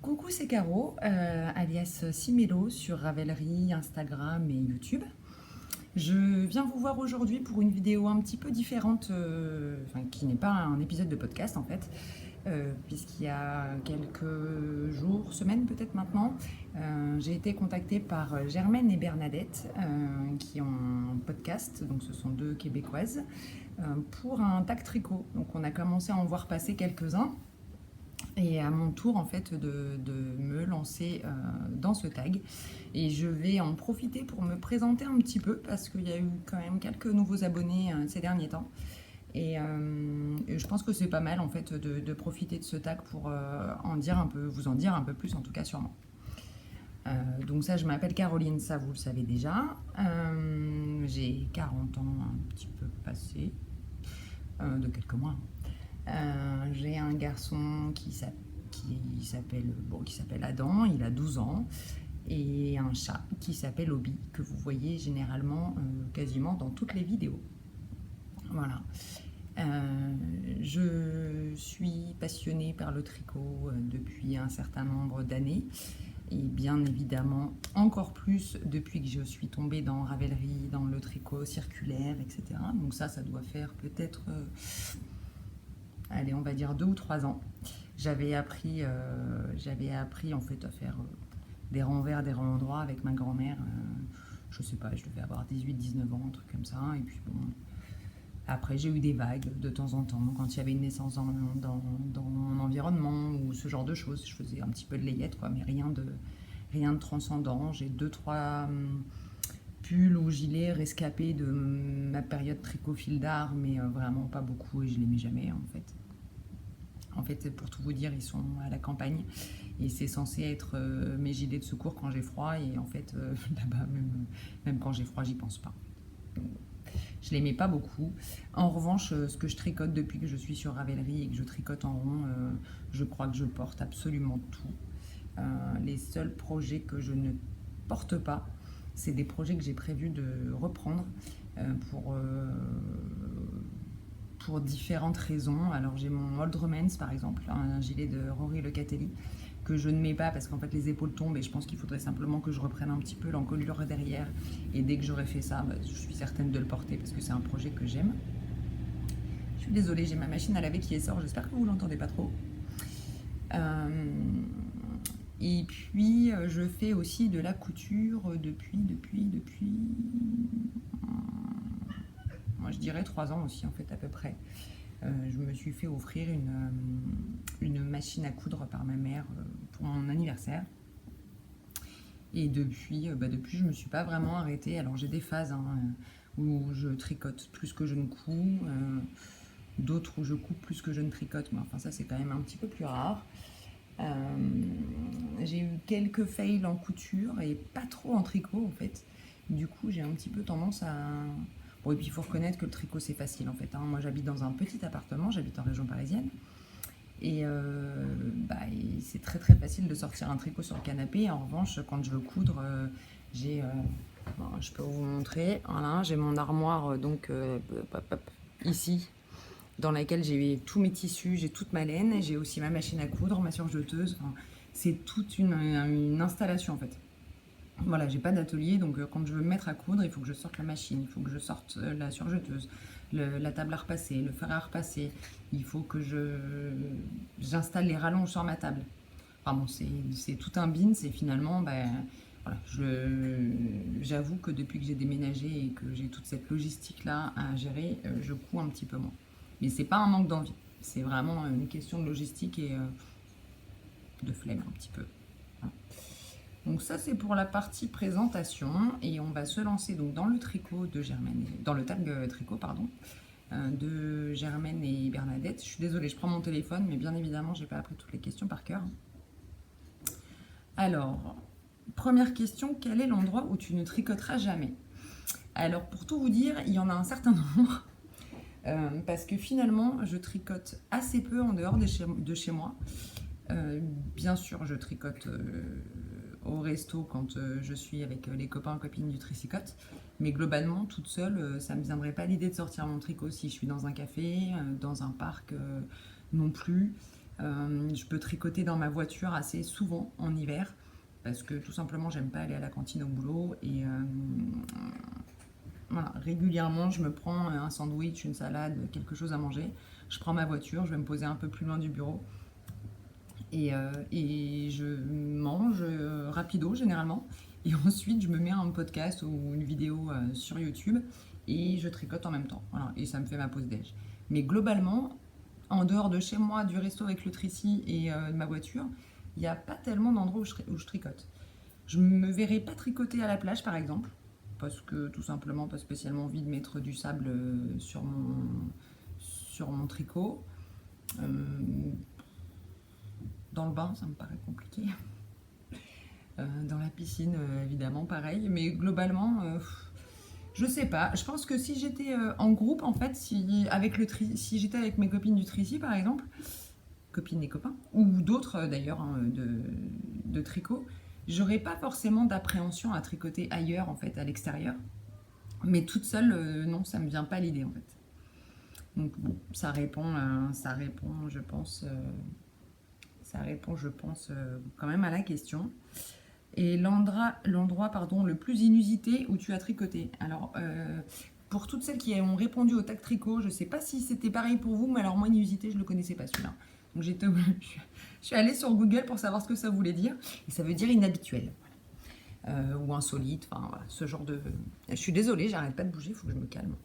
Coucou, c'est Caro, alias Simelo sur Ravelry, Instagram et YouTube. Je viens vous voir aujourd'hui pour une vidéo un petit peu différente, qui n'est pas un épisode de podcast en fait, puisqu'il y a quelques jours, semaines peut-être maintenant, j'ai été contactée par Germaine et Bernadette, qui ont un podcast, donc ce sont deux Québécoises, pour un tag tricot. Donc on a commencé à en voir passer quelques-uns. Et à mon tour en fait de me lancer dans ce tag, et je vais en profiter pour me présenter un petit peu parce qu'il y a eu quand même quelques nouveaux abonnés ces derniers temps, et je pense que c'est pas mal en fait de profiter de ce tag pour vous en dire un peu plus en tout cas sur moi. Donc ça, je m'appelle Caroline, ça vous le savez déjà. J'ai 40 ans un petit peu passé, de quelques mois. J'ai un garçon qui s'appelle Adam, il a 12 ans, et un chat qui s'appelle Obi, que vous voyez généralement quasiment dans toutes les vidéos. Voilà. Je suis passionnée par le tricot depuis un certain nombre d'années, et bien évidemment encore plus depuis que je suis tombée dans Ravelry, dans le tricot circulaire, etc. Donc ça doit faire peut-être... allez, on va dire 2 ou 3 ans. J'avais appris en fait à faire des renvers, des rangs droits avec ma grand-mère. Je sais pas, je devais avoir 18-19 ans, un truc comme ça. Et puis bon, après j'ai eu des vagues de temps en temps, quand il y avait une naissance dans mon environnement ou ce genre de choses. Je faisais un petit peu de layette, quoi, mais rien de transcendant. J'ai 2-3 pulls ou gilets rescapés de ma période tricot fil d'art, mais vraiment pas beaucoup, et je les mets jamais en fait. En fait, pour tout vous dire, ils sont à la campagne et c'est censé être mes gilets de secours quand j'ai froid. Et en fait, là-bas, même quand j'ai froid, j'y pense pas. Je les mets pas beaucoup. En revanche, ce que je tricote depuis que je suis sur Ravelry et que je tricote en rond, je crois que je porte absolument tout. Les seuls projets que je ne porte pas, c'est des projets que j'ai prévu de reprendre pour différentes raisons. Alors j'ai mon Old Romance par exemple, un gilet de Rory Lecatelli que je ne mets pas parce qu'en fait les épaules tombent, et je pense qu'il faudrait simplement que je reprenne un petit peu l'encolure derrière, et dès que j'aurai fait ça, je suis certaine de le porter parce que c'est un projet que j'aime. Je suis désolée, j'ai ma machine à laver qui sort, j'espère que vous l'entendez pas trop. Et puis je fais aussi de la couture depuis moi je dirais 3 ans aussi en fait à peu près. Je me suis fait offrir une machine à coudre par ma mère pour mon anniversaire. Et depuis, je ne me suis pas vraiment arrêtée. Alors j'ai des phases où je tricote plus que je ne couds, d'autres où je coupe plus que je ne tricote, mais enfin ça c'est quand même un petit peu plus rare. J'ai eu quelques fails en couture et pas trop en tricot en fait. Du coup j'ai un petit peu tendance à... Bon, et puis il faut reconnaître que le tricot c'est facile en fait. Moi j'habite dans un petit appartement, j'habite en région parisienne. Et c'est très très facile de sortir un tricot sur le canapé. En revanche, quand je veux coudre, je peux vous montrer. Voilà, j'ai mon armoire ici, dans laquelle j'ai tous mes tissus, j'ai toute ma laine, j'ai aussi ma machine à coudre, ma surjeteuse. Enfin, c'est toute une installation en fait. Voilà, j'ai pas d'atelier, donc quand je veux me mettre à coudre, il faut que je sorte la machine, il faut que je sorte la surjeteuse, la table à repasser, le fer à repasser, il faut que j'installe les rallonges sur ma table. Enfin bon, c'est tout un bin, c'est finalement, voilà, j'avoue que depuis que j'ai déménagé et que j'ai toute cette logistique-là à gérer, je couds un petit peu moins. Mais c'est pas un manque d'envie, c'est vraiment une question de logistique et de flemme un petit peu. Voilà. Donc ça c'est pour la partie présentation, et on va se lancer donc dans le tricot de Germaine, dans le tag tricot pardon, de Germaine et Bernadette. Je suis désolée, je prends mon téléphone, mais bien évidemment j'ai pas appris toutes les questions par cœur. Alors, première question, quel est l'endroit où tu ne tricoteras jamais? Alors pour tout vous dire, il y en a un certain nombre, parce que finalement je tricote assez peu en dehors de chez moi. Bien sûr je tricote au resto quand je suis avec les copains et copines du Tricicote, mais globalement toute seule, ça ne me viendrait pas l'idée de sortir mon tricot si je suis dans un café, dans un parc non plus. Je peux tricoter dans ma voiture assez souvent en hiver parce que tout simplement j'aime pas aller à la cantine au boulot et voilà, régulièrement je me prends un sandwich, une salade, quelque chose à manger. Je prends ma voiture, je vais me poser un peu plus loin du bureau et je mange rapido généralement. Et ensuite je me mets un podcast ou une vidéo sur YouTube et je tricote en même temps. Voilà, et ça me fait ma pause déj. Mais globalement, en dehors de chez moi, du resto avec le Tricy et de ma voiture, il n'y a pas tellement d'endroits où je tricote. Je me verrais pas tricoter à la plage par exemple, parce que tout simplement pas spécialement envie de mettre du sable sur mon tricot. Euh, dans le bain, ça me paraît compliqué. Dans la piscine, évidemment, pareil. Mais globalement, je sais pas. Je pense que si j'étais en groupe, en fait, si j'étais avec mes copines du Tricy, par exemple, copines et copains, ou d'autres d'ailleurs hein, de tricot, j'aurais pas forcément d'appréhension à tricoter ailleurs, en fait, à l'extérieur. Mais toute seule, non, ça me vient pas l'idée, en fait. Donc bon, ça répond, je pense, quand même à la question. Et l'endroit pardon, le plus inusité où tu as tricoté. Alors, pour toutes celles qui ont répondu au tag tricot, je ne sais pas si c'était pareil pour vous, mais alors moi, inusité, je ne le connaissais pas celui-là. Donc je suis allée sur Google pour savoir ce que ça voulait dire. Et ça veut dire inhabituel. Ou insolite, enfin voilà, ce genre de... Je suis désolée, j'arrête pas de bouger, il faut que je me calme.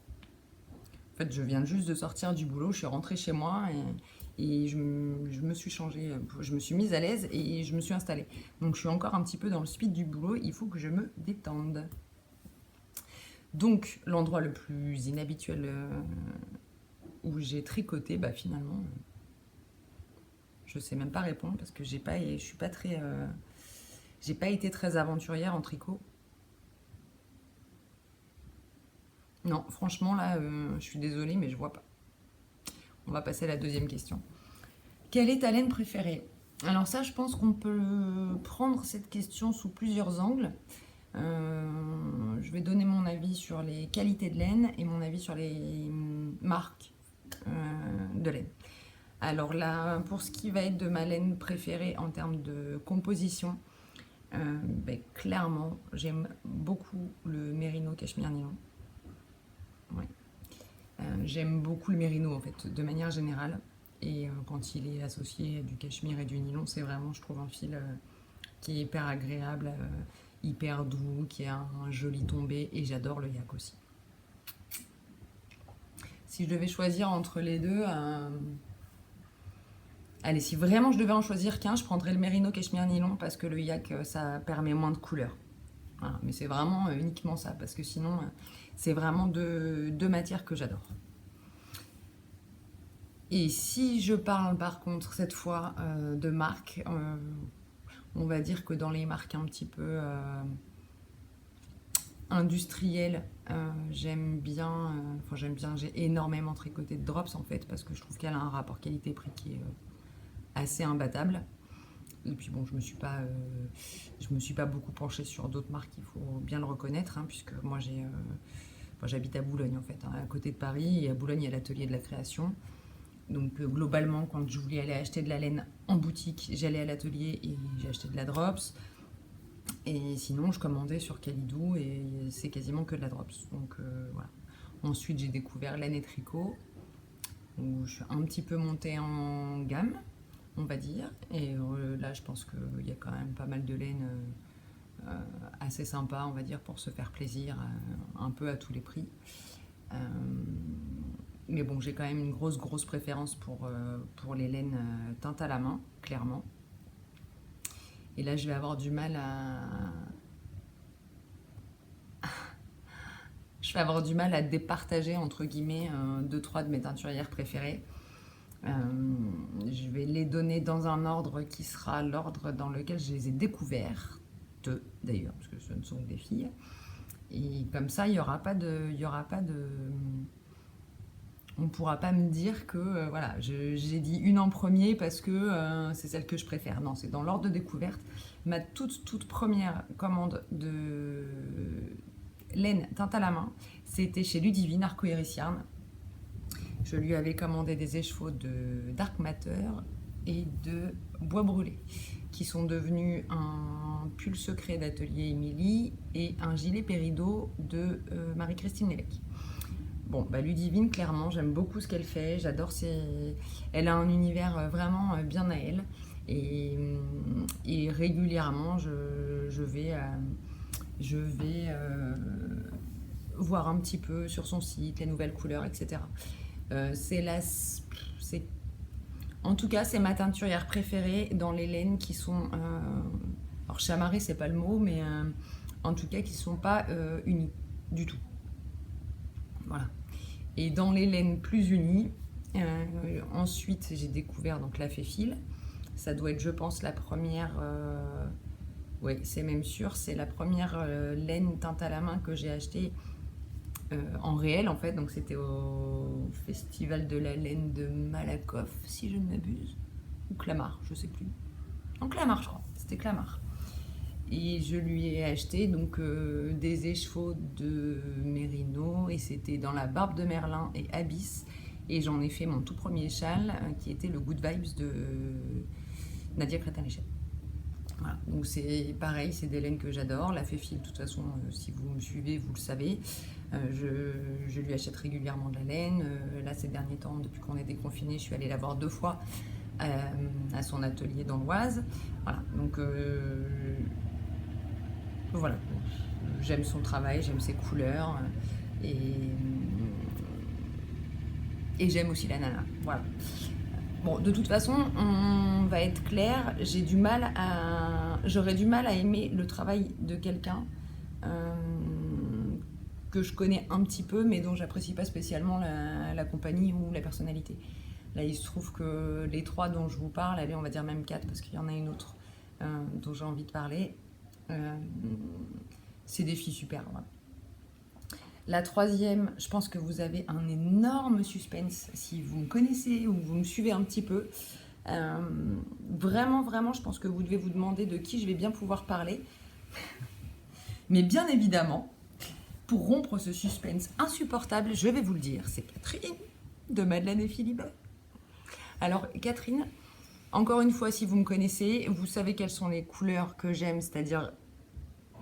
En fait, je viens juste de sortir du boulot, je suis rentrée chez moi et je me suis changée, je me suis mise à l'aise et je me suis installée. Donc je suis encore un petit peu dans le speed du boulot, il faut que je me détende. Donc l'endroit le plus inhabituel où j'ai tricoté, bah finalement, je sais même pas répondre parce que je suis pas très, j'ai pas été très aventurière en tricot. Non, franchement là, je suis désolée, mais je vois pas. On va passer à la deuxième question. Quelle est ta laine préférée? Alors ça, je pense qu'on peut prendre cette question sous plusieurs angles. Je vais donner mon avis sur les qualités de laine et mon avis sur les marques de laine. Alors là, pour ce qui va être de ma laine préférée en termes de composition, clairement, j'aime beaucoup le Merino Cashmere Nylon. Ouais. J'aime beaucoup le Merino en fait, de manière générale. Et quand il est associé à du cachemire et du nylon, c'est vraiment, je trouve, un fil qui est hyper agréable, hyper doux, qui a un joli tombé. Et j'adore le yak aussi. Si je devais choisir entre les deux, allez, si vraiment je devais en choisir qu'un, je prendrais le Merino Cashmere Nylon parce que le yak, ça permet moins de couleurs. Voilà. Mais c'est vraiment uniquement ça, parce que sinon, c'est vraiment deux matières que j'adore. Et si je parle par contre cette fois de marques, on va dire que dans les marques un petit peu industrielles, j'ai énormément tricoté de Drops en fait, parce que je trouve qu'elle a un rapport qualité-prix qui est assez imbattable. Et puis bon, je me suis pas beaucoup penchée sur d'autres marques, il faut bien le reconnaître, hein, puisque moi j'habite à Boulogne en fait, hein, à côté de Paris, et à Boulogne il y a l'atelier de la création. Donc globalement, quand je voulais aller acheter de la laine en boutique, j'allais à l'atelier et j'ai acheté de la Drops. Et sinon, je commandais sur Calidou et c'est quasiment que de la Drops. Donc voilà. Ensuite, j'ai découvert Laine et Tricot, où je suis un petit peu montée en gamme, on va dire. Et là, je pense qu'il y a quand même pas mal de laine assez sympa, on va dire, pour se faire plaisir, un peu à tous les prix. Mais bon, j'ai quand même une grosse préférence pour les laines teintes à la main, clairement. Et là, je vais avoir du mal à départager, entre guillemets, deux, trois de mes teinturières préférées. Je vais les donner dans un ordre qui sera l'ordre dans lequel je les ai découvertes, d'ailleurs, parce que ce ne sont que des filles. Et comme ça, il n'y aura pas de... On ne pourra pas me dire que voilà, j'ai dit une en premier parce que c'est celle que je préfère. Non, c'est dans l'ordre de découverte. Ma toute première commande de laine teinte à la main, c'était chez Ludivine, Arcoiris Yarn. Je lui avais commandé des écheveaux de Dark Matter et de Bois Brûlé, qui sont devenus un pull secret d'Atelier Émilie et un gilet Pérido de Marie-Christine Lélec. Bon, bah Ludivine, clairement, j'aime beaucoup ce qu'elle fait, j'adore ses... Elle a un univers vraiment bien à elle, et régulièrement, je vais voir un petit peu sur son site les nouvelles couleurs, etc. C'est en tout cas, c'est ma teinturière préférée dans les laines qui sont... alors, chamarrées, c'est pas le mot, mais en tout cas, qui sont pas unies du tout. Voilà. Et dans les laines plus unies, ensuite, j'ai découvert donc la Féfil. Ça doit être, je pense, la première... oui, c'est même sûr, c'est la première laine teinte à la main que j'ai achetée en réel, en fait. Donc, c'était au Festival de la laine de Malakoff, si je ne m'abuse. Ou Clamart, je sais plus. En Clamart, je crois. C'était Clamart. Et je lui ai acheté donc des écheveaux de Mérino, et c'était dans la Barbe de Merlin et Abyss. Et j'en ai fait mon tout premier châle qui était le Good Vibes de Nadia Crétin-Léchelle. Voilà. Donc c'est pareil, c'est des laines que j'adore. La Féfil, de toute façon, si vous me suivez, vous le savez. Je lui achète régulièrement de la laine. Là, ces derniers temps, depuis qu'on est déconfiné, je suis allée la voir 2 fois à son atelier dans l'Oise. Voilà, donc voilà, j'aime son travail, j'aime ses couleurs, et j'aime aussi la nana. Voilà. Bon, de toute façon, on va être clair, j'aurais du mal à aimer le travail de quelqu'un que je connais un petit peu, mais dont j'apprécie pas spécialement la compagnie ou la personnalité. Là, il se trouve que les 3 dont je vous parle, allez, on va dire même 4, parce qu'il y en a une autre dont j'ai envie de parler, c'est des filles super. Voilà. La 3e, je pense que vous avez un énorme suspense si vous me connaissez ou vous me suivez un petit peu. Vraiment, vraiment, je pense que vous devez vous demander de qui je vais bien pouvoir parler. Mais bien évidemment, pour rompre ce suspense insupportable, je vais vous le dire, c'est Catherine de Madeleine et Philibert. Alors, Catherine, encore une fois, si vous me connaissez, vous savez quelles sont les couleurs que j'aime, c'est-à-dire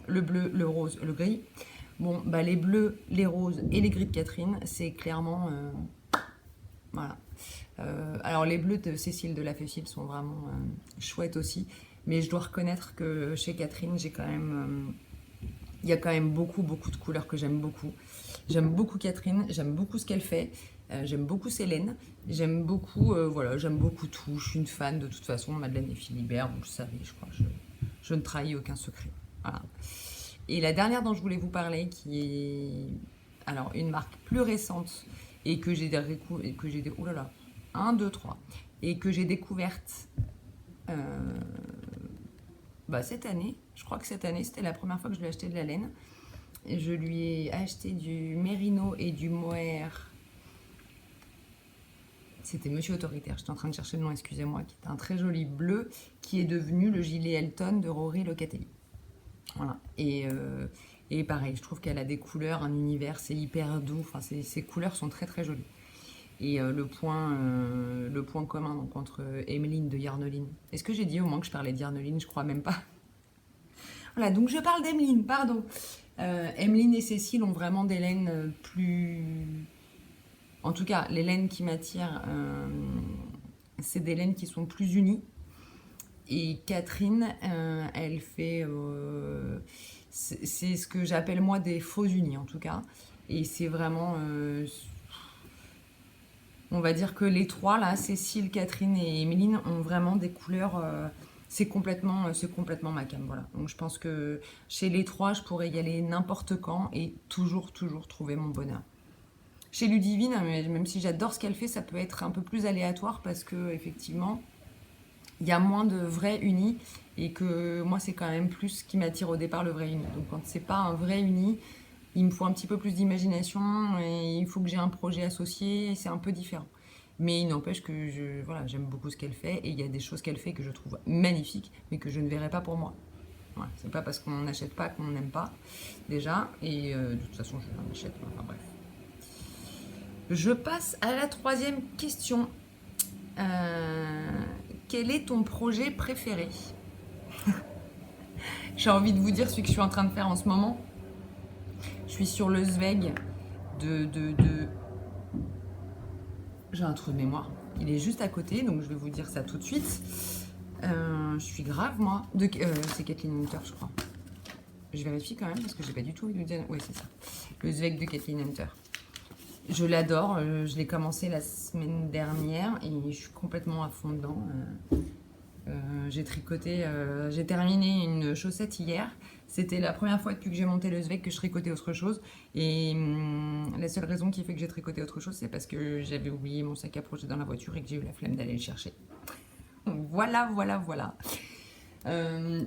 le bleu, le rose, le gris. Bon, bah les bleus, les roses et les gris de Catherine, c'est clairement... voilà. Alors, les bleus de Cécile de la Féfil sont vraiment chouettes aussi, mais je dois reconnaître que chez Catherine, j'ai quand même... il y a quand même beaucoup, beaucoup de couleurs que j'aime beaucoup. J'aime beaucoup Catherine, j'aime beaucoup ce qu'elle fait, j'aime beaucoup ses laines, j'aime beaucoup, voilà, j'aime beaucoup tout. Je suis une fan de toute façon, Madeleine et Philibert, vous le savez, je crois, je ne trahis aucun secret. Voilà. Et la dernière dont je voulais vous parler, qui est alors une marque plus récente et que j'ai oh là là, 1, 2, 3, et que j'ai découverte cette année. Je crois que cette année, c'était la première fois que je lui ai acheté de la laine. Et je lui ai acheté du Mérino et du Mohair. C'était Monsieur Autoritaire, j'étais en train de chercher le nom, excusez-moi, qui est un très joli bleu, qui est devenu le gilet Elton de Rory Locatelli. Voilà. Et pareil, je trouve qu'elle a des couleurs, un univers, c'est hyper doux. Enfin, ces couleurs sont très très jolies. Et le point commun donc, entre Emeline de Yarnoline. Est-ce que j'ai dit au moins que je parlais de Yarnoline? Je crois même pas. Voilà, donc je parle d'Emeline, pardon. Emeline et Cécile ont vraiment des laines plus... En tout cas, les laines qui m'attirent, c'est des laines qui sont plus unies. Et Catherine, elle fait... c'est ce que j'appelle moi des faux unis, en tout cas. Et c'est vraiment... on va dire que les 3, là, Cécile, Catherine et Emeline, ont vraiment des couleurs... c'est complètement ma came, voilà. Donc je pense que chez les 3, je pourrais y aller n'importe quand et toujours trouver mon bonheur. Chez Ludivine, même si j'adore ce qu'elle fait, ça peut être un peu plus aléatoire parce que effectivement, il y a moins de vrais unis et que moi, c'est quand même plus ce qui m'attire au départ, le vrai uni. Donc quand c'est pas un vrai uni, il me faut un petit peu plus d'imagination et il faut que j'ai un projet associé, c'est un peu différent. Mais il n'empêche que j'aime beaucoup ce qu'elle fait et il y a des choses qu'elle fait que je trouve magnifiques, mais que je ne verrai pas pour moi. Voilà, c'est pas parce qu'on n'achète pas qu'on n'aime pas, déjà, et de toute façon, je n'en achète pas, enfin bref. Je passe à la 3e question. Quel est ton projet préféré? J'ai envie de vous dire celui que je suis en train de faire en ce moment. Je suis sur le Zweig de... J'ai un trou de mémoire. Il est juste à côté, donc je vais vous dire ça tout de suite. Je suis grave, moi. C'est Kathleen Hunter, je crois. Je vérifie quand même, parce que j'ai pas du tout envie de vous dire... Oui, c'est ça. Le Zweig de Kathleen Hunter. Je l'adore. Je l'ai commencé la semaine dernière et je suis complètement à fond dedans. J'ai tricoté... j'ai terminé une chaussette hier. C'était la première fois depuis que j'ai monté le Zweig que je tricotais autre chose. Et la seule raison qui fait que j'ai tricoté autre chose, c'est parce que j'avais oublié mon sac à projet dans la voiture et que j'ai eu la flemme d'aller le chercher. Voilà.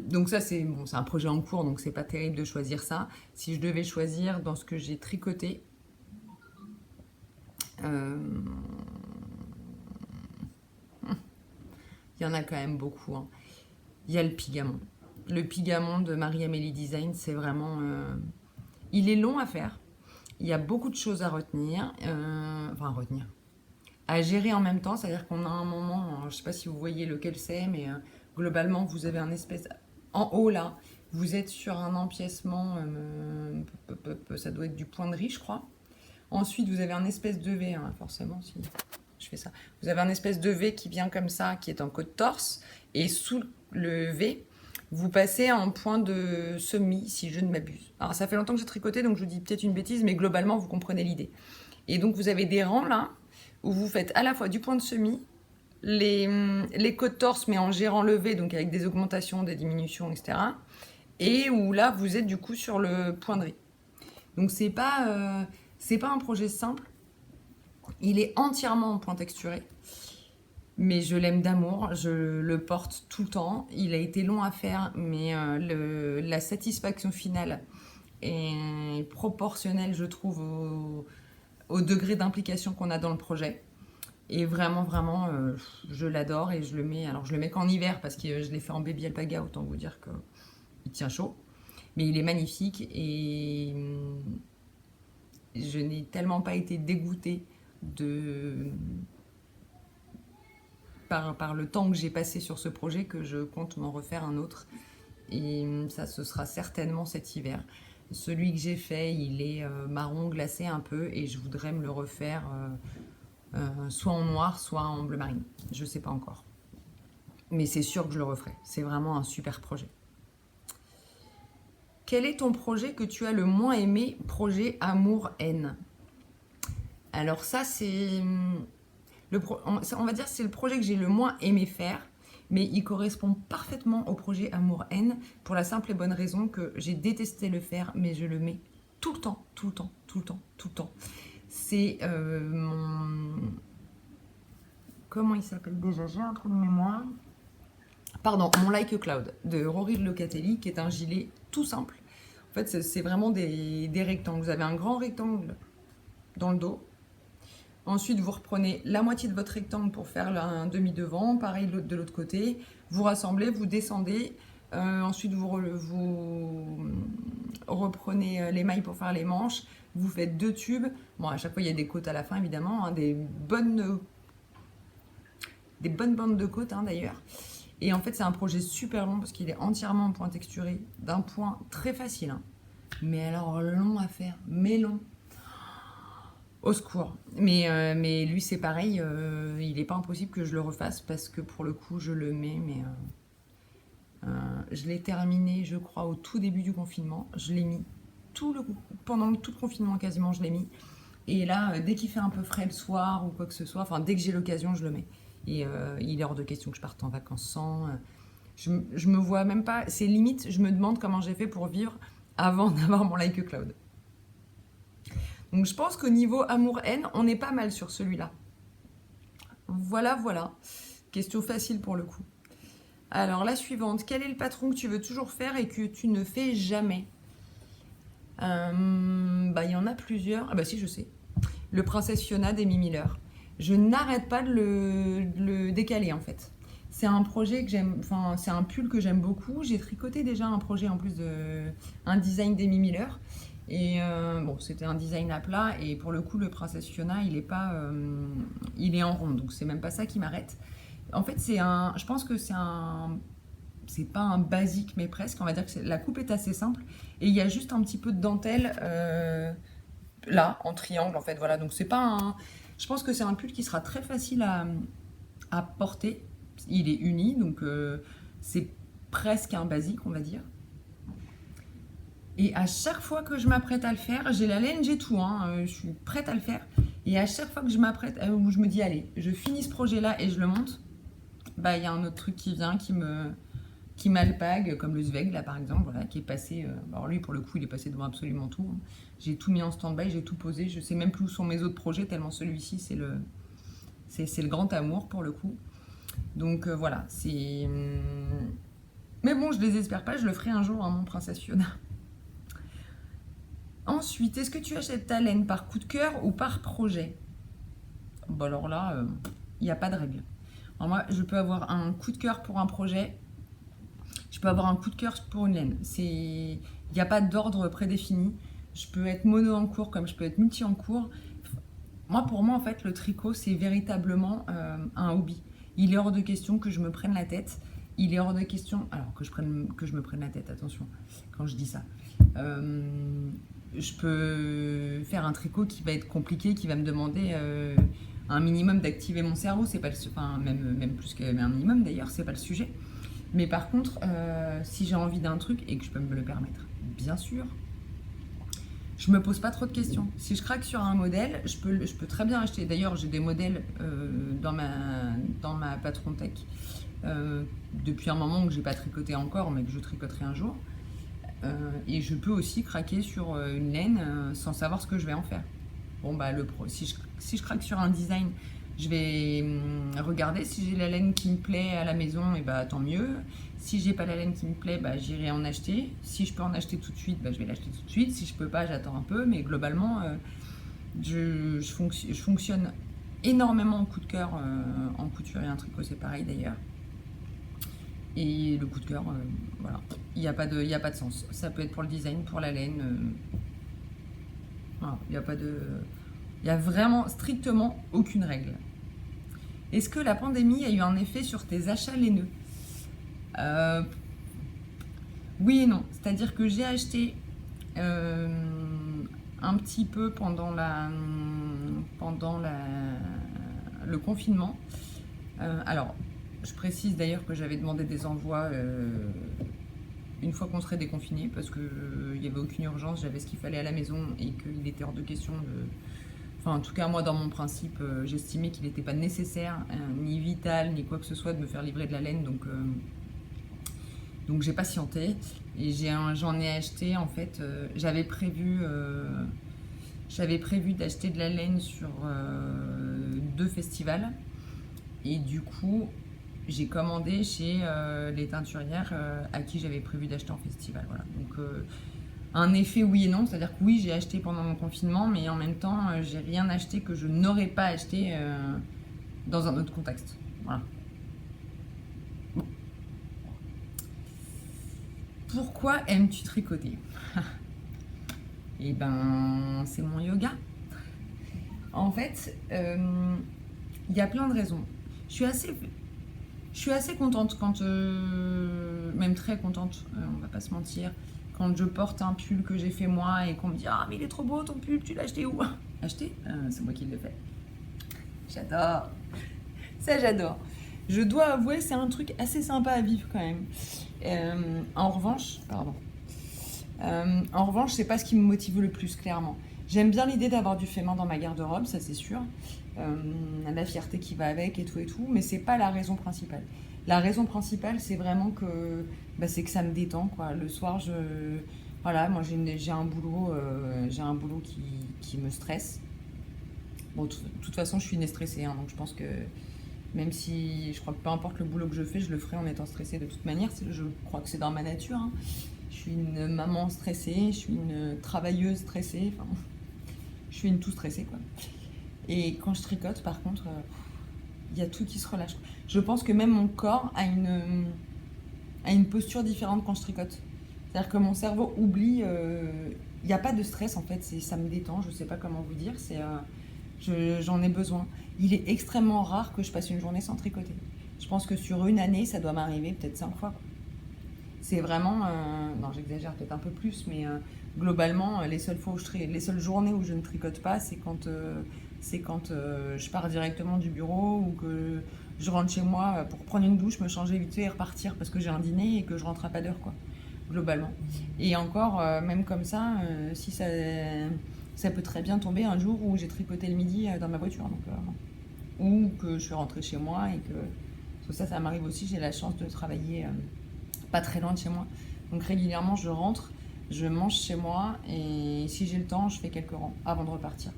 Donc ça, c'est bon, un projet en cours, donc c'est pas terrible de choisir ça. Si je devais choisir dans ce que j'ai tricoté, il y en a quand même beaucoup. Hein. Il y a le Pigamon. Le Pigamon de Marie-Amélie Design, c'est vraiment... il est long à faire. Il y a beaucoup de choses à retenir. À gérer en même temps. C'est-à-dire qu'on a un moment, je ne sais pas si vous voyez lequel c'est, mais globalement, vous avez un espèce... En haut, là, vous êtes sur un empiècement, ça doit être du point de riz, je crois. Ensuite, vous avez un espèce de V, hein, forcément, si je fais ça. Vous avez un espèce de V qui vient comme ça, qui est en côte torse. Et sous le V, vous passez en point de semis, si je ne m'abuse. Alors, ça fait longtemps que j'ai tricoté, donc je vous dis peut-être une bêtise, mais globalement, vous comprenez l'idée. Et donc, vous avez des rangs, là, où vous faites à la fois du point de semis, les côtes torse, mais en gérant le V, donc avec des augmentations, des diminutions, etc. Et où là, vous êtes du coup sur le point de riz. Donc, c'est pas un projet simple. Il est entièrement en point texturé. Mais je l'aime d'amour, je le porte tout le temps. Il a été long à faire, mais la satisfaction finale est proportionnelle, je trouve, au degré d'implication qu'on a dans le projet. Et vraiment, je l'adore et je le mets. Alors, je le mets qu'en hiver parce que je l'ai fait en baby alpaga, autant vous dire qu'il tient chaud. Mais il est magnifique et je n'ai tellement pas été dégoûtée par le temps que j'ai passé sur ce projet que je compte m'en refaire un autre. Et ça, ce sera certainement cet hiver. Celui que j'ai fait, il est marron glacé un peu et je voudrais me le refaire soit en noir, soit en bleu marine. Je ne sais pas encore. Mais c'est sûr que je le referai. C'est vraiment un super projet. Quel est ton projet que tu as le moins aimé? Projet amour-haine. Alors ça, c'est... on va dire que c'est le projet que j'ai le moins aimé faire, mais il correspond parfaitement au projet amour-haine pour la simple et bonne raison que j'ai détesté le faire, mais je le mets tout le temps. C'est mon... Comment il s'appelle déjà? J'ai un trou de mémoire. Pardon, mon Like a Cloud de Rory Locatelli, qui est un gilet tout simple. En fait, c'est vraiment des rectangles. Vous avez un grand rectangle dans le dos. Ensuite, vous reprenez la moitié de votre rectangle pour faire un demi-devant. Pareil de l'autre côté. Vous rassemblez, vous descendez. Ensuite, vous reprenez les mailles pour faire les manches. Vous faites 2 tubes. Bon, à chaque fois, il y a des côtes à la fin, évidemment. Hein, des bonnes bandes de côtes, hein, d'ailleurs. Et en fait, c'est un projet super long parce qu'il est entièrement en point texturé. D'un point très facile. Hein. Mais alors, long à faire. Mais long. Au secours. Mais lui, c'est pareil. Il n'est pas impossible que je le refasse parce que pour le coup, je le mets. Mais je l'ai terminé, je crois, au tout début du confinement. Je l'ai mis pendant tout le confinement quasiment, je l'ai mis. Et là, dès qu'il fait un peu frais le soir ou quoi que ce soit, enfin, dès que j'ai l'occasion, je le mets. Et il est hors de question que je parte en vacances sans. Je me vois même pas. C'est limite, je me demande comment j'ai fait pour vivre avant d'avoir mon Like a Cloud. Donc je pense qu'au niveau amour-haine, on est pas mal sur celui-là. Voilà. Question facile pour le coup. Alors la suivante, quel est le patron que tu veux toujours faire et que tu ne fais jamais? Il y en a plusieurs. Ah bah si, je sais. Le Princesse Fiona d'Amy Miller. Je n'arrête pas de le décaler en fait. C'est un projet que j'aime, enfin c'est un pull que j'aime beaucoup. J'ai tricoté déjà un projet en plus un design d'Amy Miller. Et bon, c'était un design à plat et pour le coup le Princesse Fiona il est en rond, donc c'est même pas ça qui m'arrête. En fait, je pense que c'est pas un basique, mais presque. On va dire que la coupe est assez simple. Et il y a juste un petit peu de dentelle là, en triangle, en fait. Voilà. Donc, c'est pas un. Je pense que c'est un pull qui sera très facile à porter. Il est uni, donc c'est presque un basique, on va dire. Et à chaque fois que je m'apprête à le faire, j'ai la laine, j'ai tout, hein, je suis prête à le faire. Et à chaque fois que je m'apprête, où je me dis, allez, je finis ce projet-là et je le monte, bah il y a un autre truc qui vient, qui m'alpague, comme le Zweig, là par exemple, voilà, qui est passé. Alors lui, pour le coup, il est passé devant absolument tout, hein. J'ai tout mis en stand-by, j'ai tout posé, je sais même plus où sont mes autres projets, tellement celui-ci, c'est le grand amour pour le coup. Donc voilà, c'est. Mais bon, je les espère pas, je le ferai un jour, hein, mon Princesse Fiona. Ensuite, est-ce que tu achètes ta laine par coup de cœur ou par projet? Bon, alors là, il n'y a pas de règle. Alors moi, je peux avoir un coup de cœur pour un projet, je peux avoir un coup de cœur pour une laine. Il n'y a pas d'ordre prédéfini. Je peux être mono en cours comme je peux être multi en cours. Moi, pour moi, en fait, le tricot, c'est véritablement un hobby. Il est hors de question que je me prenne la tête. Il est hors de question... Alors, que je me prenne la tête, attention, quand je dis ça. Je peux faire un tricot qui va être compliqué, qui va me demander un minimum d'activer mon cerveau. C'est pas même plus qu'un minimum, d'ailleurs, c'est pas le sujet. Mais par contre, si j'ai envie d'un truc et que je peux me le permettre, bien sûr, je me pose pas trop de questions. Si je craque sur un modèle, je peux très bien acheter. D'ailleurs, j'ai des modèles dans ma Patron Tech depuis un moment que j'ai pas tricoté encore, mais que je tricoterai un jour. Et je peux aussi craquer sur une laine sans savoir ce que je vais en faire. Bon, bah, si je craque sur un design, je vais regarder si j'ai la laine qui me plaît à la maison, et bah tant mieux. Si j'ai pas la laine qui me plaît, bah j'irai en acheter. Si je peux en acheter tout de suite, bah je vais l'acheter tout de suite. Si je peux pas, j'attends un peu. Mais globalement, je fonctionne énormément en coup de cœur en couture et en tricot, c'est pareil d'ailleurs. Et le coup de cœur, voilà, il n'y a pas de sens. Ça peut être pour le design, pour la laine. Voilà, il n'y a vraiment strictement aucune règle. Est-ce que la pandémie a eu un effet sur tes achats laineux? Oui et non. C'est-à-dire que j'ai acheté un petit peu pendant le confinement. Alors, je précise d'ailleurs que j'avais demandé des envois une fois qu'on serait déconfiné parce qu'il n'y avait aucune urgence, j'avais ce qu'il fallait à la maison et qu'il était hors de question de... Enfin, en tout cas, moi, dans mon principe, j'estimais qu'il n'était pas nécessaire, ni vital, ni quoi que ce soit, de me faire livrer de la laine. Donc j'ai patienté et j'en ai acheté, en fait, j'avais prévu d'acheter de la laine sur 2 festivals. Et du coup, j'ai commandé chez les teinturières à qui j'avais prévu d'acheter en festival. Voilà. Donc, un effet oui et non, c'est-à-dire que oui, j'ai acheté pendant mon confinement, mais en même temps, j'ai rien acheté que je n'aurais pas acheté dans un autre contexte. Voilà. Bon. Pourquoi aimes-tu tricoter? Eh ben, c'est mon yoga. En fait, il y a plein de raisons. Je suis assez contente quand, même très contente, on va pas se mentir, quand je porte un pull que j'ai fait moi et qu'on me dit ah mais il est trop beau ton pull, tu l'as acheté où? Acheté? C'est moi qui l'ai fait. J'adore. Ça j'adore. Je dois avouer c'est un truc assez sympa à vivre quand même. En revanche, c'est pas ce qui me motive le plus clairement. J'aime bien l'idée d'avoir du fait main dans ma garde-robe, ça c'est sûr. La fierté qui va avec et tout, mais c'est pas la raison principale. La raison principale, c'est vraiment que, c'est que ça me détend, quoi. Le soir, voilà, moi j'ai un boulot qui me stresse. Bon, de toute façon, je suis née stressée, hein, donc je pense que même si je crois que peu importe le boulot que je fais, je le ferai en étant stressée de toute manière. Je crois que c'est dans ma nature, hein. Je suis une maman stressée, je suis une travailleuse stressée, enfin, je suis une tout stressée, quoi. Et quand je tricote, par contre, il y a tout qui se relâche. Je pense que même mon corps a une posture différente quand je tricote. C'est-à-dire que mon cerveau oublie... Il n'y a pas de stress, en fait. Ça me détend, je ne sais pas comment vous dire. J'en ai besoin. Il est extrêmement rare que je passe une journée sans tricoter. Je pense que sur une année, ça doit m'arriver peut-être 5 fois. C'est vraiment, non, j'exagère peut-être un peu plus, mais globalement, les seules fois où les seules journées où je ne tricote pas, c'est quand je pars directement du bureau ou que je rentre chez moi pour prendre une douche, me changer vite fait et repartir parce que j'ai un dîner et que je rentre à pas d'heure, quoi, globalement. Et encore, même comme ça, si ça peut très bien tomber un jour où j'ai tricoté le midi dans ma voiture, donc, ou que je suis rentrée chez moi et que ça m'arrive aussi. J'ai la chance de travailler pas très loin de chez moi. Donc régulièrement, je rentre, je mange chez moi et si j'ai le temps, je fais quelques rangs avant de repartir.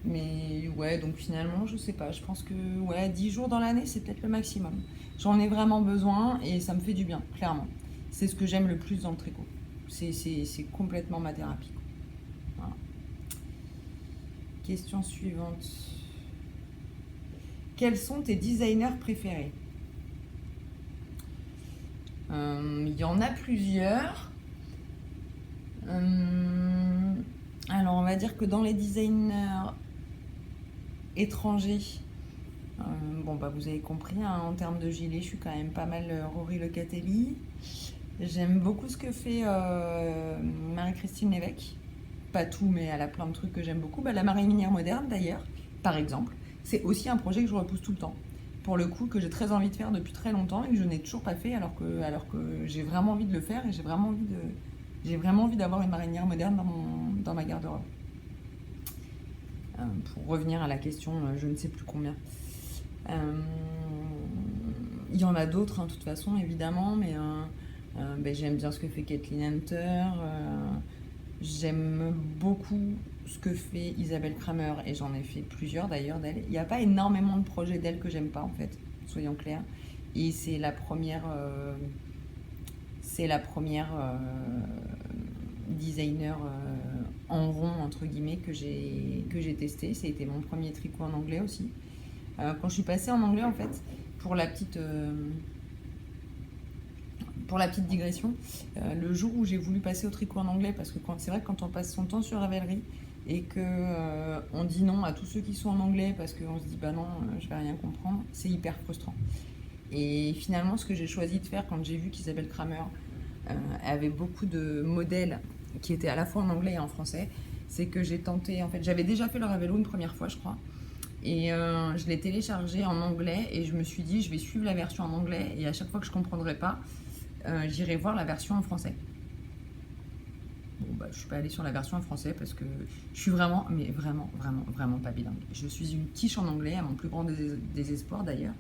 Mais ouais, donc finalement, je sais pas. Je pense que ouais, 10 jours dans l'année, c'est peut-être le maximum. J'en ai vraiment besoin et ça me fait du bien, clairement. C'est ce que j'aime le plus dans le tricot. C'est complètement ma thérapie. Voilà. Question suivante. Quels sont tes designers préférés? Il y en a plusieurs. Alors, on va dire que dans les designers étrangers, bon, bah, vous avez compris, hein, en termes de gilet, je suis quand même pas mal Rory Locatelli. J'aime beaucoup ce que fait Marie-Christine Lévesque. Pas tout, mais elle a plein de trucs que j'aime beaucoup. Bah, la marée minière moderne, d'ailleurs, par exemple, c'est aussi un projet que je repousse tout le temps. Pour le coup, que j'ai très envie de faire depuis très longtemps et que je n'ai toujours pas fait, alors que j'ai vraiment envie de le faire et j'ai vraiment envie d'avoir une marinière moderne dans ma garde-robe. Pour revenir à la question, je ne sais plus combien. Il y en a d'autres, hein, de toute façon, évidemment, mais ben, j'aime bien ce que fait Kathleen Hunter. J'aime beaucoup ce que fait Isabelle Kramer, et j'en ai fait plusieurs d'ailleurs d'elle. Il n'y a pas énormément de projets d'elle que j'aime pas, en fait, soyons clairs. Et c'est la première designer en rond, entre guillemets, que j'ai testé. Ça a été mon premier tricot en anglais aussi. Quand je suis passée en anglais, en fait, pour la petite, pour la petite digression, le jour où j'ai voulu passer au tricot en anglais, parce que c'est vrai que quand on passe son temps sur Ravelry et que on dit non à tous ceux qui sont en anglais parce qu'on se dit bah non, je vais rien comprendre, c'est hyper frustrant. Et finalement, ce que j'ai choisi de faire quand j'ai vu qu'Isabelle Kramer avait beaucoup de modèles qui étaient à la fois en anglais et en français, c'est que j'ai tenté, en fait, j'avais déjà fait le Ravello une première fois, je crois, et je l'ai téléchargé en anglais et je me suis dit, je vais suivre la version en anglais et à chaque fois que je ne comprendrai pas, j'irai voir la version en français. Bon, bah, je suis pas allée sur la version en français parce que je suis vraiment, mais vraiment, vraiment, vraiment pas bilingue. Je suis une quiche en anglais, à mon plus grand désespoir d'ailleurs.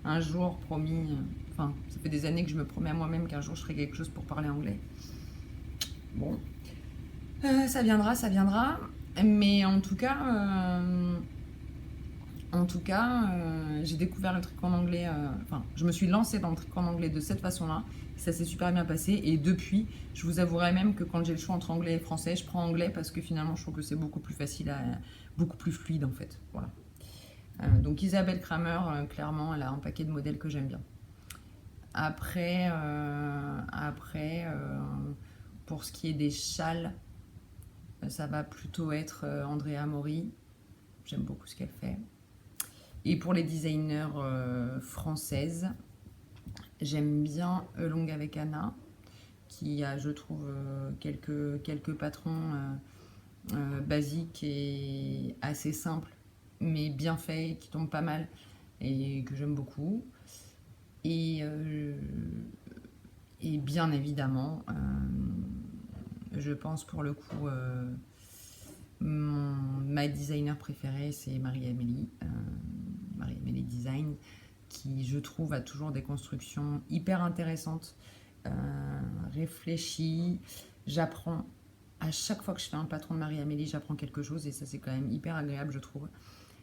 Un jour, promis, enfin, ça fait des années que je me promets à moi-même qu'un jour je ferai quelque chose pour parler anglais. Bon, ça viendra, ça viendra. Mais en tout cas, j'ai découvert le tricot en anglais. Enfin, je me suis lancée dans le tricot en anglais de cette façon-là. Ça s'est super bien passé. Et depuis, je vous avouerai même que quand j'ai le choix entre anglais et français, je prends anglais parce que finalement, je trouve que c'est beaucoup plus facile, beaucoup plus fluide en fait. Voilà. Donc Isabelle Kramer, clairement, elle a un paquet de modèles que j'aime bien. Après, pour ce qui est des châles, ça va plutôt être Andrea Mori. J'aime beaucoup ce qu'elle fait. Et pour les designers françaises, j'aime bien Long avec Anna, qui a, je trouve, quelques patrons basiques et assez simples, mais bien faits, qui tombent pas mal et que j'aime beaucoup. Et, et bien évidemment, je pense pour le coup, ma designer préférée, c'est Marie-Amélie. Marie-Amélie Design, qui je trouve a toujours des constructions hyper intéressantes, réfléchies. J'apprends à chaque fois que je fais un patron de Marie-Amélie, j'apprends quelque chose et ça c'est quand même hyper agréable, je trouve.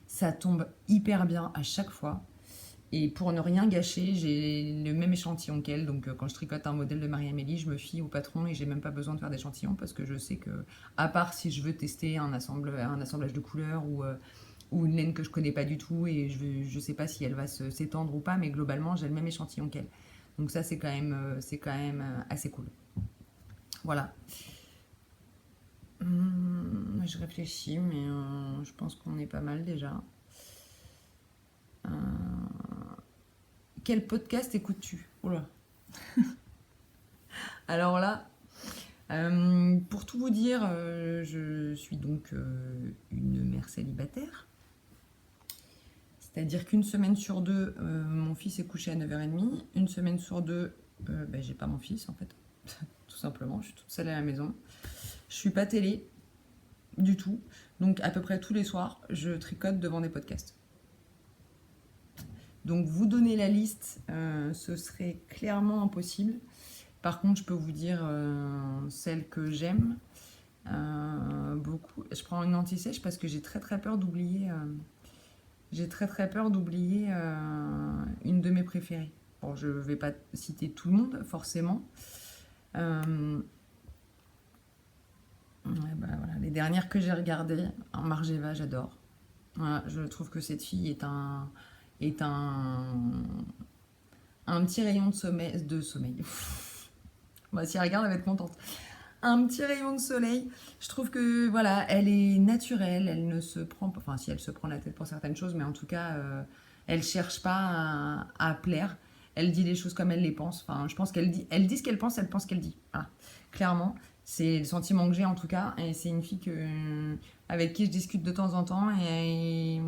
Ça tombe hyper bien à chaque fois. Et pour ne rien gâcher, j'ai le même échantillon qu'elle. Donc quand je tricote un modèle de Marie-Amélie, je me fie au patron et j'ai même pas besoin de faire d'échantillon parce que je sais que, à part si je veux tester un assemblage de couleurs ou une laine que je connais pas du tout et je sais pas si elle va s'étendre ou pas, mais globalement j'ai le même échantillon qu'elle. Donc ça c'est quand même assez cool. Voilà. Je réfléchis, mais je pense qu'on est pas mal déjà. quel podcast écoutes-tu? Oula. Alors là, pour tout vous dire, je suis donc une mère célibataire. C'est-à-dire qu'une semaine sur deux, mon fils est couché à 9h30. Une semaine sur deux, j'ai pas mon fils en fait. Tout simplement, je suis toute seule à la maison. Je suis pas télé du tout. Donc à peu près tous les soirs, je tricote devant des podcasts. Donc vous donner la liste, ce serait clairement impossible. Par contre, je peux vous dire celle que j'aime beaucoup. Je prends une anti-sèche parce que j'ai très très peur d'oublier. J'ai très très peur d'oublier une de mes préférées. Bon, je vais pas citer tout le monde forcément. Voilà, les dernières que j'ai regardées, Margeva, j'adore. Voilà, je trouve que cette fille est un petit rayon de sommeil. Bah, si elle regarde, elle va être contente. Un petit rayon de soleil. Je trouve que voilà, elle est naturelle, elle ne se prend pas, enfin si elle se prend la tête pour certaines choses, mais en tout cas, elle cherche pas à plaire. Elle dit les choses comme elle les pense. Enfin, je pense elle dit ce qu'elle pense, elle pense qu'elle dit. Voilà, clairement, c'est le sentiment que j'ai en tout cas, et c'est une fille avec qui je discute de temps en temps, et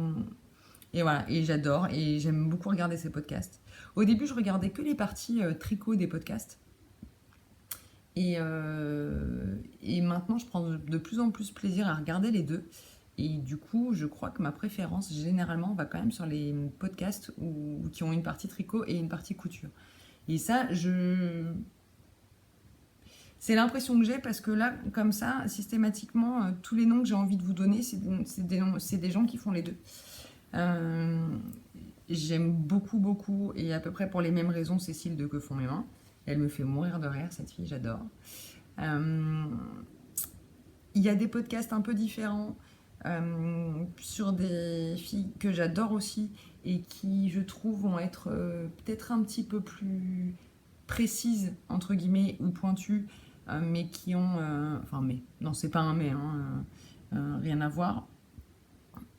voilà, et j'adore, et j'aime beaucoup regarder ses podcasts. Au début, je regardais que les parties tricot des podcasts. Et maintenant, je prends de plus en plus plaisir à regarder les deux. Et du coup, je crois que ma préférence, généralement, va quand même sur les podcasts qui ont une partie tricot et une partie couture. Et ça, c'est l'impression que j'ai parce que là, comme ça, systématiquement, tous les noms que j'ai envie de vous donner, c'est des gens qui font les deux. J'aime beaucoup, beaucoup, et à peu près pour les mêmes raisons, Cécile de Que font mes mains. Elle me fait mourir de rire, cette fille, j'adore. Il y a des podcasts un peu différents sur des filles que j'adore aussi et qui, je trouve, vont être peut-être un petit peu plus précises, entre guillemets, ou pointues, mais qui ont... non, c'est pas un mais, rien à voir.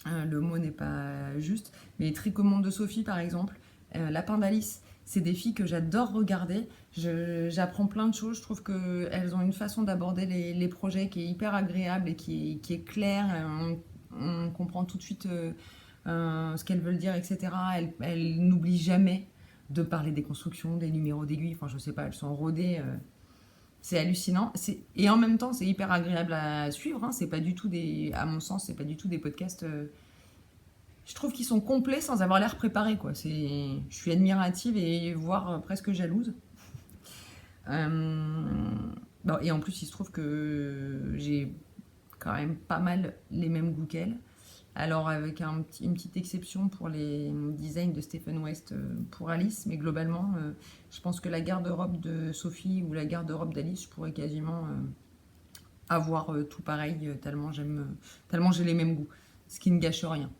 Le mot n'est pas juste. Mais Tricomonde de Sophie, par exemple, Lapin d'Alice, c'est des filles que j'adore regarder. J'apprends plein de choses. Je trouve qu'elles ont une façon d'aborder les projets qui est hyper agréable et qui est claire. On comprend tout de suite ce qu'elles veulent dire, etc. Elles n'oublient jamais de parler des constructions, des numéros d'aiguilles. Enfin, je sais pas, elles sont rodées. C'est hallucinant. Et en même temps, c'est hyper agréable à suivre. C'est pas du tout à mon sens, c'est pas du tout des podcasts. Je trouve qu'ils sont complets sans avoir l'air préparés, quoi. Je suis admirative et voire presque jalouse. Et en plus, il se trouve que j'ai quand même pas mal les mêmes goûts qu'elle. Alors avec une petite exception pour les designs de Stephen West pour Alice, mais globalement, je pense que la garde-robe de Sophie ou la garde-robe d'Alice, je pourrais quasiment avoir tout pareil, tellement j'ai les mêmes goûts, ce qui ne gâche rien.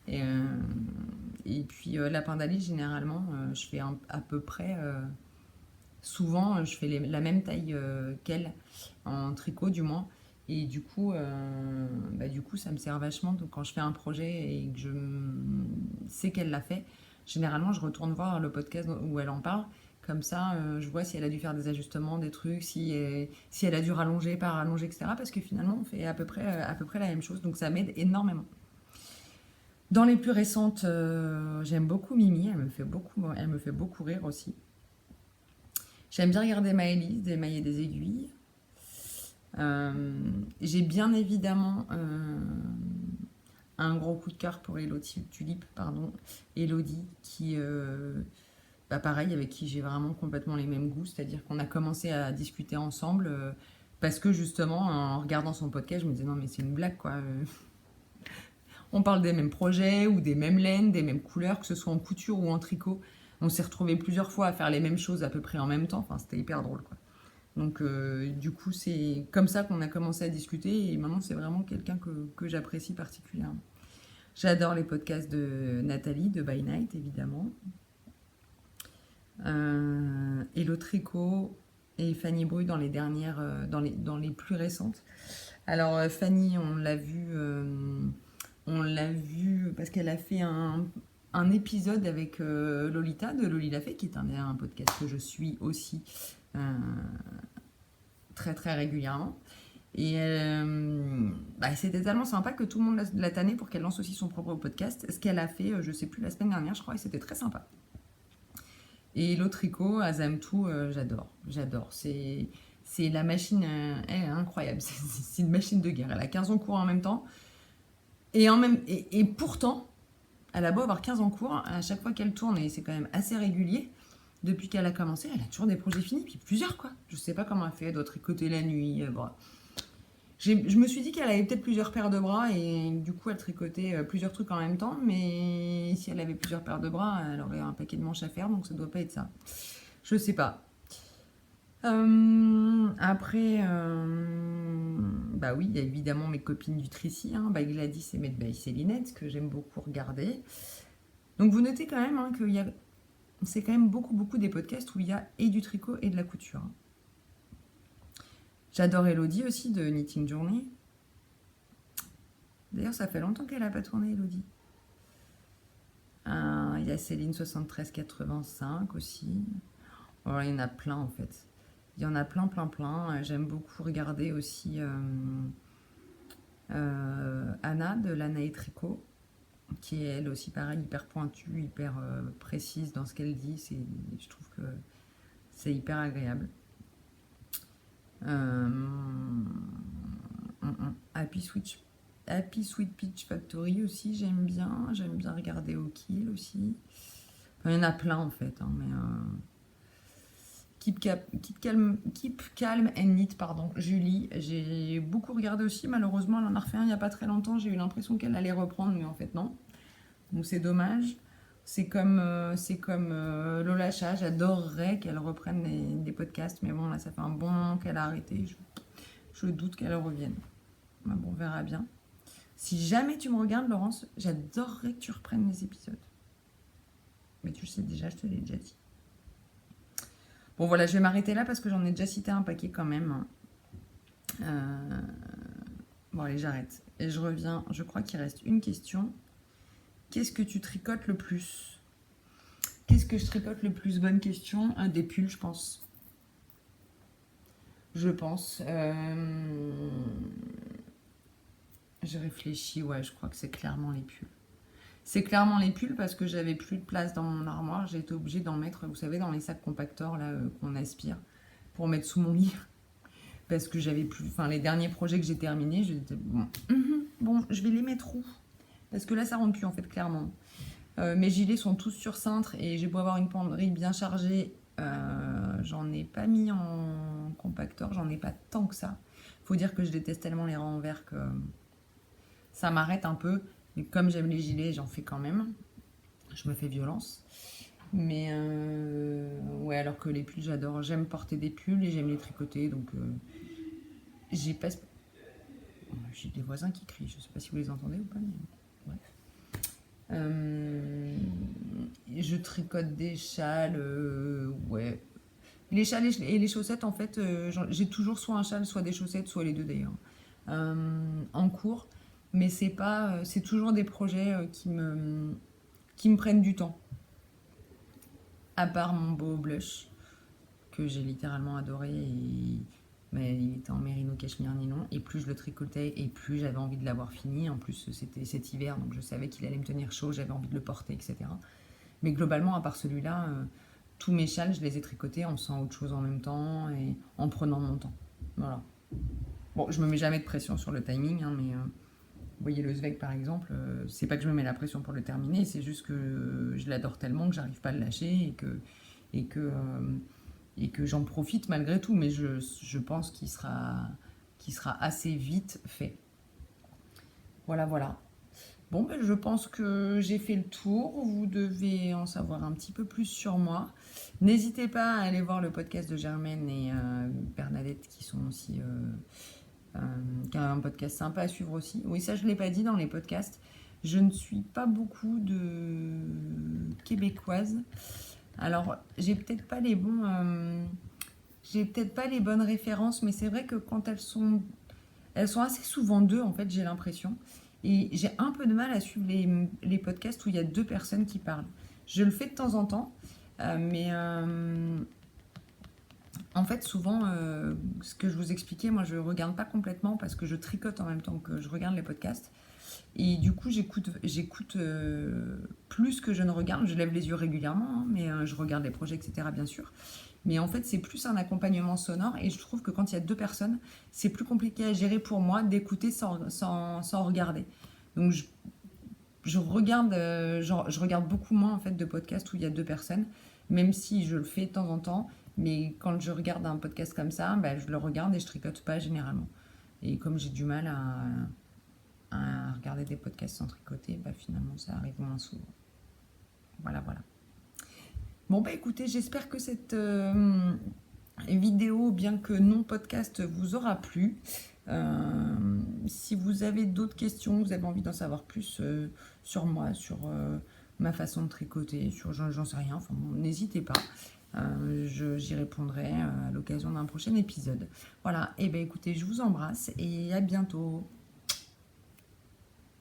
Et puis Lapin d'Alice, généralement, je fais à peu près... souvent, je fais la même taille qu'elle, en tricot du moins. Et du coup, ça me sert vachement. Donc, quand je fais un projet et que je sais qu'elle l'a fait, généralement, je retourne voir le podcast où elle en parle. Comme ça, je vois si elle a dû faire des ajustements, des trucs, si elle a dû rallonger, pas rallonger, etc. Parce que finalement, on fait à peu près la même chose. Donc, ça m'aide énormément. Dans les plus récentes, j'aime beaucoup Mimi. Elle me fait beaucoup rire aussi. J'aime bien regarder Maëlys, des mailles et des aiguilles. J'ai bien évidemment un gros coup de cœur pour Elodie, qui, pareil, avec qui j'ai vraiment complètement les mêmes goûts, c'est-à-dire qu'on a commencé à discuter ensemble parce que justement, en regardant son podcast, je me disais non mais c'est une blague quoi. On parle des mêmes projets ou des mêmes laines, des mêmes couleurs, que ce soit en couture ou en tricot. On s'est retrouvés plusieurs fois à faire les mêmes choses à peu près en même temps, enfin c'était hyper drôle quoi. Donc du coup c'est comme ça qu'on a commencé à discuter et maintenant c'est vraiment quelqu'un que j'apprécie particulièrement. J'adore les podcasts de Nathalie de By Night évidemment. Hello Tricot et Fanny Bru dans les dernières, dans les plus récentes. Alors Fanny on l'a vu parce qu'elle a fait un un épisode avec Lolita de Loli l'a fait, qui est un podcast que je suis aussi très très régulièrement. Et c'était tellement sympa que tout le monde l'a tanné pour qu'elle lance aussi son propre podcast. Ce qu'elle a fait, je sais plus, la semaine dernière, je crois, et c'était très sympa. Et l'autre tricot, Azamtou, j'adore. C'est la machine, elle est incroyable. C'est une machine de guerre. Elle a 15 ans cours en même temps. Et pourtant, elle a beau avoir 15 ans cours, à chaque fois qu'elle tourne, et c'est quand même assez régulier, depuis qu'elle a commencé, elle a toujours des projets finis, puis plusieurs, quoi. Je sais pas comment elle fait, elle doit tricoter la nuit, bon. Je me suis dit qu'elle avait peut-être plusieurs paires de bras, et du coup, elle tricotait plusieurs trucs en même temps, mais si elle avait plusieurs paires de bras, elle aurait un paquet de manches à faire, donc ça doit pas être ça. Je sais pas. Après, bah oui, il y a évidemment mes copines du Tricy, Gladys et Made by Célinette, que j'aime beaucoup regarder. Donc vous notez quand même c'est quand même beaucoup des podcasts où il y a et du tricot et de la couture. J'adore Elodie aussi de Knitting Journey. D'ailleurs, ça fait longtemps qu'elle n'a pas tourné, Elodie. Il y a Céline 7385 aussi. Oh, il y en a plein en fait. Il y en a plein. J'aime beaucoup regarder aussi Anna de Lana et Tricot, qui est elle aussi pareil, hyper pointue, hyper précise dans ce qu'elle dit. Je trouve que c'est hyper agréable. Happy Sweet Peach Factory aussi, j'aime bien regarder O'Kill aussi. Enfin, il y en a plein en fait, mais Keep Calm and Knit, pardon, Julie, j'ai beaucoup regardé aussi, malheureusement elle en a refait un il n'y a pas très longtemps, j'ai eu l'impression qu'elle allait reprendre, mais en fait non, donc c'est dommage. C'est comme Lola Chat, j'adorerais qu'elle reprenne des podcasts, mais bon là ça fait un bon moment qu'elle a arrêté, je doute qu'elle revienne. Mais bon, on verra bien. Si jamais tu me regardes, Laurence, j'adorerais que tu reprennes les épisodes. Mais tu le sais déjà, je te l'ai déjà dit. Bon voilà, je vais m'arrêter là parce que j'en ai déjà cité un paquet quand même. Bon allez, j'arrête. Et je reviens, je crois qu'il reste une question. Qu'est-ce que tu tricotes le plus? Qu'est-ce que je tricote le plus? Bonne question. Des pulls, je pense. Je réfléchis, ouais, je crois que c'est clairement les pulls. C'est clairement les pulls parce que j'avais plus de place dans mon armoire. J'ai été obligée d'en mettre, vous savez, dans les sacs compacteurs là qu'on aspire pour mettre sous mon lit. Parce que j'avais plus. Enfin, les derniers projets que j'ai terminés, j'étais bon, je vais les mettre où? Parce que là, ça rentre plus en fait, clairement. Mes gilets sont tous sur cintre et j'ai beau avoir une penderie bien chargée. J'en ai pas mis en compacteur, j'en ai pas tant que ça. Faut dire que je déteste tellement les rangs en verre que ça m'arrête un peu. Mais comme j'aime les gilets, j'en fais quand même. Je me fais violence. Mais ouais, alors que les pulls, j'adore. J'aime porter des pulls et j'aime les tricoter. Donc j'ai pas. J'ai des voisins qui crient. Je sais pas si vous les entendez ou pas. Mais bref. Je tricote des châles. Ouais. Les châles et les chaussettes, en fait, j'ai toujours soit un châle, soit des chaussettes, soit les deux d'ailleurs. En cours. Mais c'est toujours des projets qui me prennent du temps. À part mon beau blush, que j'ai littéralement adoré. Mais il était en mérino cachemire nylon. Et plus je le tricotais, et plus j'avais envie de l'avoir fini. En plus, c'était cet hiver, donc je savais qu'il allait me tenir chaud, j'avais envie de le porter, etc. Mais globalement, à part celui-là, tous mes châles, je les ai tricotés en faisant autre chose en même temps et en prenant mon temps. Voilà. Bon, je me mets jamais de pression sur le timing, mais vous voyez le Zweig par exemple, c'est pas que je me mets la pression pour le terminer, c'est juste que je l'adore tellement que j'arrive pas à le lâcher et que j'en profite malgré tout, mais je pense qu'il sera assez vite fait. Voilà. Bon, ben, je pense que j'ai fait le tour. Vous devez en savoir un petit peu plus sur moi. N'hésitez pas à aller voir le podcast de Germaine et Bernadette qui sont aussi... qui a un podcast sympa à suivre aussi. Oui, ça je ne l'ai pas dit dans les podcasts. Je ne suis pas beaucoup de québécoises. Alors, j'ai peut-être pas les bonnes références, mais c'est vrai que quand elles sont assez souvent deux, en fait, j'ai l'impression. Et j'ai un peu de mal à suivre les podcasts où il y a deux personnes qui parlent. Je le fais de temps en temps, mais en fait, souvent, ce que je vous expliquais, moi, je ne regarde pas complètement parce que je tricote en même temps que je regarde les podcasts. Et du coup, j'écoute plus que je ne regarde. Je lève les yeux régulièrement, hein, mais je regarde les projets, etc., bien sûr. Mais en fait, c'est plus un accompagnement sonore. Et je trouve que quand il y a deux personnes, c'est plus compliqué à gérer pour moi d'écouter sans regarder. Donc, je regarde beaucoup moins en fait, de podcasts où il y a deux personnes, même si je le fais de temps en temps. Mais quand je regarde un podcast comme ça, bah, je le regarde et je tricote pas généralement. Et comme j'ai du mal à regarder des podcasts sans tricoter, bah, finalement ça arrive moins souvent. Voilà, voilà. Bon, bah écoutez, j'espère que cette vidéo, bien que non podcast, vous aura plu. Si vous avez d'autres questions, vous avez envie d'en savoir plus sur moi, sur ma façon de tricoter, sur j'en sais rien, enfin, bon, n'hésitez pas. J'y répondrai à l'occasion d'un prochain épisode. Voilà, et bien écoutez, je vous embrasse et à bientôt.